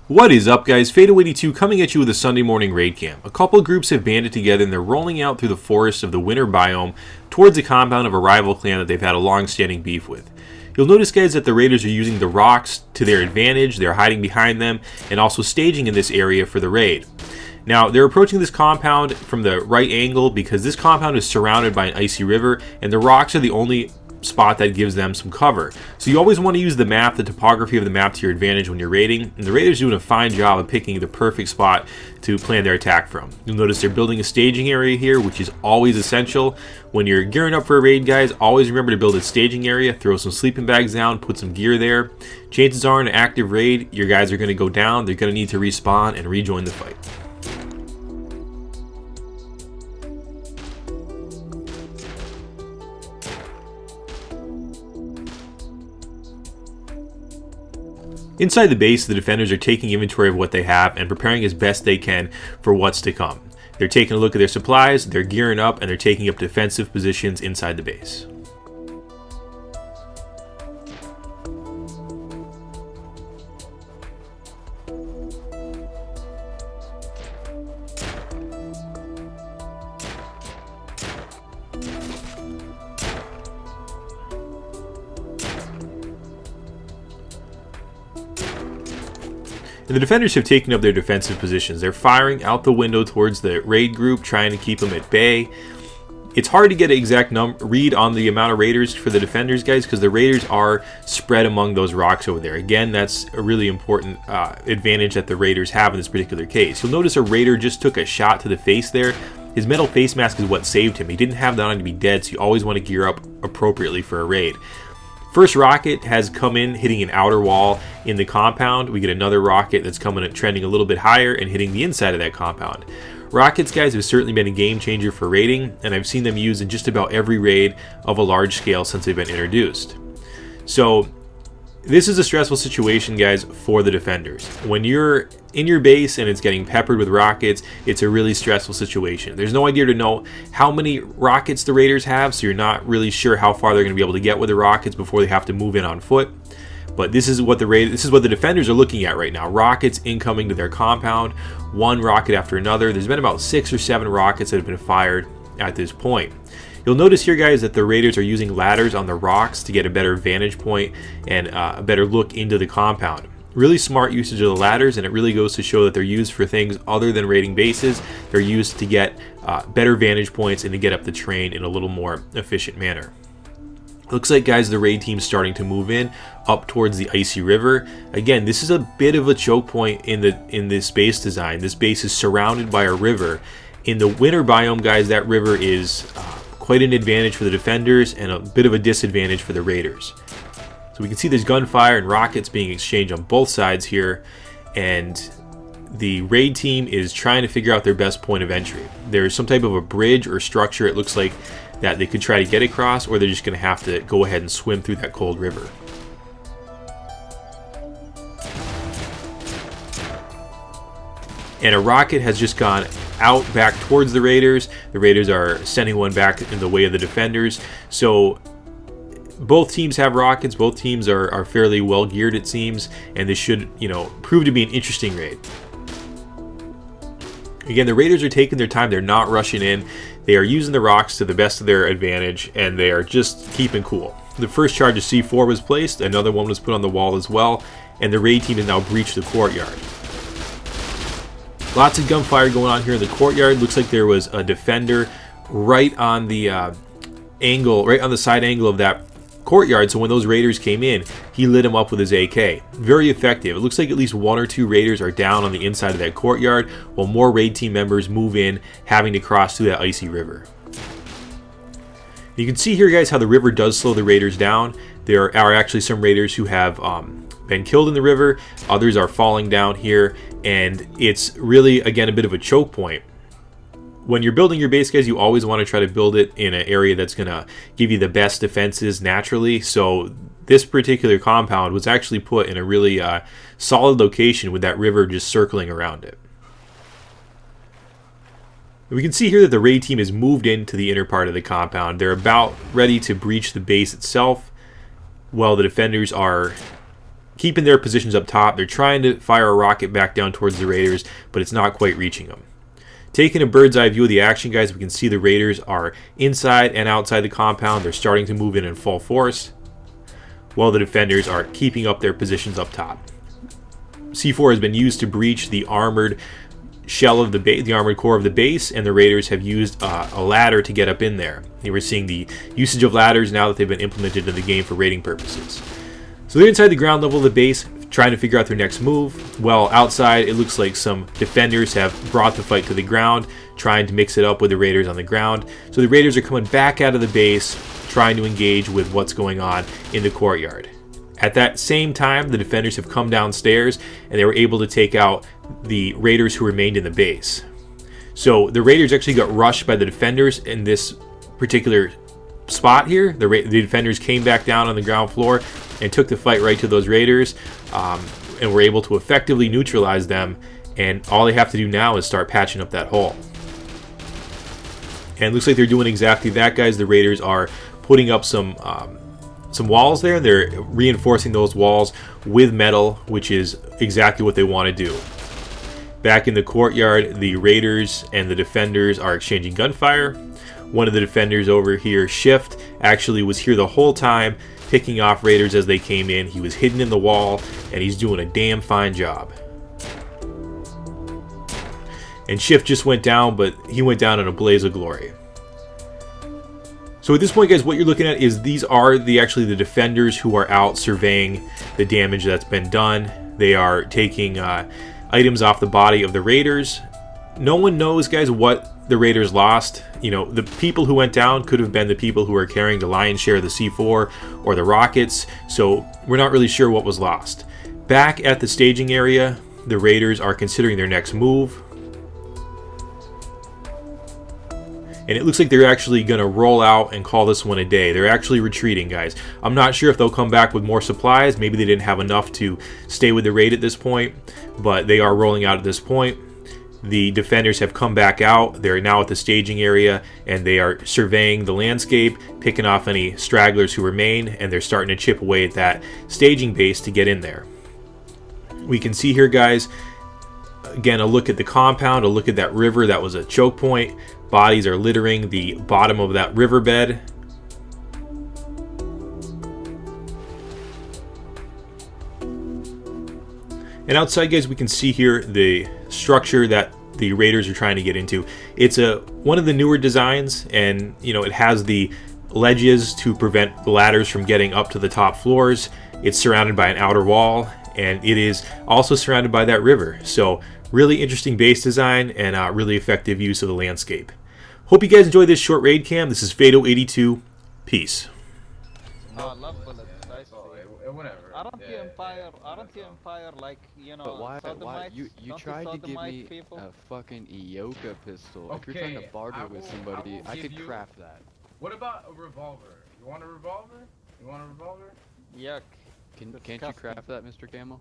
What is up, guys? Fatal82 coming at you with a Sunday morning raid cam. A couple groups have banded together and they're rolling out through the forest of the winter biome towards the compound of a rival clan that they've had a long-standing beef with. You'll notice, guys, that the raiders are using the rocks to their advantage. They're hiding behind them and also staging in this area for the raid. Now, they're approaching this compound from the right angle because this compound is surrounded by an icy river and the rocks are the only spot that gives them some cover. So you always want to use the map, the topography of the map to your advantage when you're raiding, and the raiders are doing a fine job of picking the perfect spot to plan their attack from. You'll notice they're building a staging area here, which is always essential. When you're gearing up for a raid, guys, always remember to build a staging area, throw some sleeping bags down, put some gear there. Chances are in an active raid, your guys are going to go down, they're going to need to respawn and rejoin the fight. Inside the base, the defenders are taking inventory of what they have and preparing as best they can for what's to come. They're taking a look at their supplies, they're gearing up, and they're taking up defensive positions inside the base. And the defenders have taken up their defensive positions. They're firing out the window towards the raid group, trying to keep them at bay. It's hard to get an exact read on the amount of raiders for the defenders, guys, because the raiders are spread among those rocks over there. Again, that's a really important advantage that the raiders have in this particular case. You'll notice a raider just took a shot to the face there. His metal face mask is what saved him. He didn't have that on to be dead, so you always want to gear up appropriately for a raid. First rocket has come in, hitting an outer wall in the compound. We get another rocket that's coming at trending a little bit higher and hitting the inside of that compound. Rockets, guys, have certainly been a game changer for raiding, and I've seen them used in just about every raid of a large scale since they've been introduced. So this is a stressful situation, guys, for the defenders. When you're in your base and it's getting peppered with rockets, it's a really stressful situation. There's no idea to know how many rockets the raiders have, so you're not really sure how far they're going to be able to get with the rockets before they have to move in on foot. But this is what the defenders are looking at right now. Rockets incoming to their compound, one rocket after another. There's been about 6 or 7 rockets that have been fired at this point. You'll notice here, guys, that the raiders are using ladders on the rocks to get a better vantage point and a better look into the compound. Really smart usage of the ladders, and it really goes to show that they're used for things other than raiding bases. They're used to get better vantage points and to get up the terrain in a little more efficient manner. Looks like, guys, the raid team's starting to move in up towards the icy river. Again, this is a bit of a choke point in this base design. This base is surrounded by a river. In the winter biome, guys, that river is quite an advantage for the defenders and a bit of a disadvantage for the raiders. So we can see there's gunfire and rockets being exchanged on both sides here, and the raid team is trying to figure out their best point of entry. There's some type of a bridge or structure, it looks like, that they could try to get across, or they're just going to have to go ahead and swim through that cold river. And a rocket has just gone out back towards the raiders. The raiders are sending one back in the way of the defenders. So both teams have rockets. Both teams are fairly well geared, it seems, and this should, prove to be an interesting raid. Again, the raiders are taking their time. They're not rushing in. They are using the rocks to the best of their advantage, and they are just keeping cool. The first charge of C4 was placed. Another one was put on the wall as well, and the raid team has now breached the courtyard. Lots of gunfire going on here in the courtyard. Looks like there was a defender right on the right on the side angle of that courtyard. So when those raiders came in, he lit them up with his AK. Very effective. It looks like at least 1 or 2 raiders are down on the inside of that courtyard, while more raid team members move in, having to cross through that icy river. You can see here, guys, how the river does slow the raiders down. There are actually some raiders who have been killed in the river. Others are falling down here, and it's really, again, a bit of a choke point. When you're building your base, guys, you always want to try to build it in an area that's going to give you the best defenses naturally. So this particular compound was actually put in a really solid location with that river just circling around it. We can see here that the raid team has moved into the inner part of the compound. They're about ready to breach the base itself, while the defenders are keeping their positions up top. They're trying to fire a rocket back down towards the Raiders, but it's not quite reaching them. Taking a bird's eye view of the action, guys, we can see the Raiders are inside and outside the compound. They're starting to move in full force, while the defenders are keeping up their positions up top. C4 has been used to breach the armored shell of the armored core of the base, and the Raiders have used a ladder to get up in there. And we're seeing the usage of ladders now that they've been implemented in the game for raiding purposes. So they're inside the ground level of the base, trying to figure out their next move. Well, outside, it looks like some defenders have brought the fight to the ground, trying to mix it up with the Raiders on the ground. So the Raiders are coming back out of the base, trying to engage with what's going on in the courtyard. At that same time, the defenders have come downstairs, and they were able to take out the Raiders who remained in the base. So the Raiders actually got rushed by the defenders in this particular spot here. The defenders came back down on the ground floor and took the fight right to those Raiders, and were able to effectively neutralize them. And all they have to do now is start patching up that hole. And it looks like they're doing exactly that, guys. The Raiders are putting up some walls there. They're reinforcing those walls with metal, which is exactly what they want to do. Back in the courtyard, the Raiders and the defenders are exchanging gunfire. One of the defenders over here, Shift, actually was here the whole time, picking off Raiders as they came in. He was hidden in the wall, and he's doing a damn fine job. And Shift just went down, but he went down in a blaze of glory. So at this point, guys, what you're looking at is these are actually the defenders who are out surveying the damage that's been done. They are taking items off the body of the Raiders. No one knows, guys, what the Raiders lost. You know, the people who went down could have been the people who are carrying the lion's share of the C4 or the rockets, so we're not really sure what was lost. Back at the staging area, the Raiders are considering their next move. And it looks like they're actually going to roll out and call this one a day. They're actually retreating, guys. I'm not sure if they'll come back with more supplies. Maybe they didn't have enough to stay with the raid at this point, but they are rolling out at this point. The defenders have come back out. They're now at the staging area, and they are surveying the landscape, picking off any stragglers who remain, and they're starting to chip away at that staging base to get in there. We can see here, guys, again, a look at the compound, a look at that river. That was a choke point. Bodies are littering the bottom of that riverbed. And outside, guys, we can see here the structure that the Raiders are trying to get into. It's one of the newer designs, and you know, it has the ledges to prevent the ladders from getting up to the top floors. It's surrounded by an outer wall, and it is also surrounded by that river. So really interesting base design and really effective use of the landscape. Hope you guys enjoyed this short raid cam. This is Fado82. Peace. Love bullets. Whatever. Aren't the Empire like, you know, But why sodomites? you Don't tried to give sodomite me people? a fucking Ioka pistol. If you're trying to Okay, barter with somebody, I could craft that. What about a revolver? You want a revolver? You want a revolver? Yuck. Can't you Disgusting. craft that, Mr. Camo?